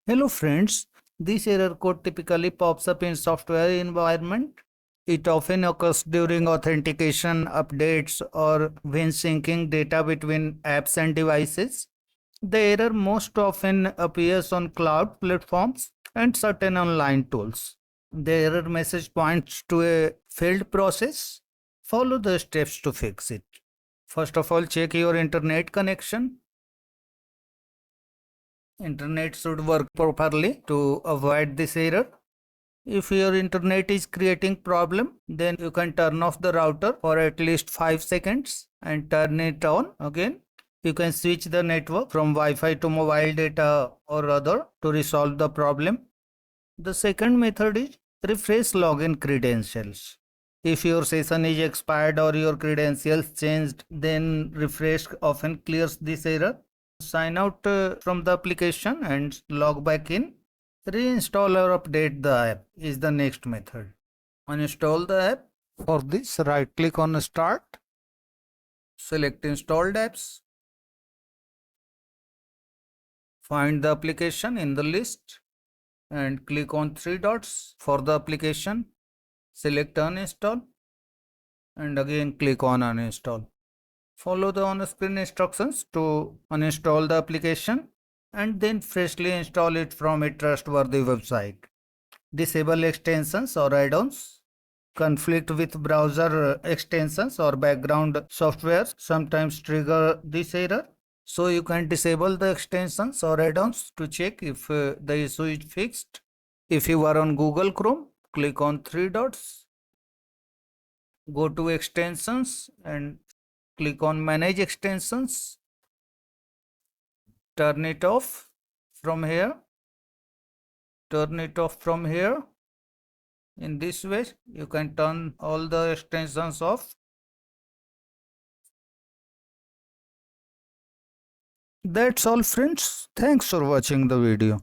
Hello friends, this error code typically pops up in software environment. It often occurs during authentication, updates, or when syncing data between apps and devices. The error most often appears on cloud platforms and certain online tools. The error message points to a failed process. Follow the steps to fix it. First of all, check your internet connection. Internet should work properly to avoid this error. If your internet is creating problem, then you can turn off the router for at least 5 seconds and turn it on again. You can switch the network from Wi-Fi to mobile data or other to resolve the problem. The second method is refresh login credentials. If your session is expired or your credentials changed, then refresh often clears this error. Sign out from the application and log back in. Reinstall or update the app is the next method. Uninstall the app. For this, right click on Start. Select Installed Apps. Find the application in the list and click on 3 dots for the application. Select Uninstall and again click on Uninstall. Follow the on-screen instructions to uninstall the application and then freshly install it from a trustworthy website. Disable extensions or add-ons. Conflict with browser extensions or background software sometimes trigger this error. So you can disable the extensions or add-ons to check if the issue is fixed. If you are on Google Chrome, click on 3 dots. Go to extensions and click on manage extensions. Turn it off from here. Turn it off from here. In this way, you can turn all the extensions off. That's all friends. Thanks for watching the video.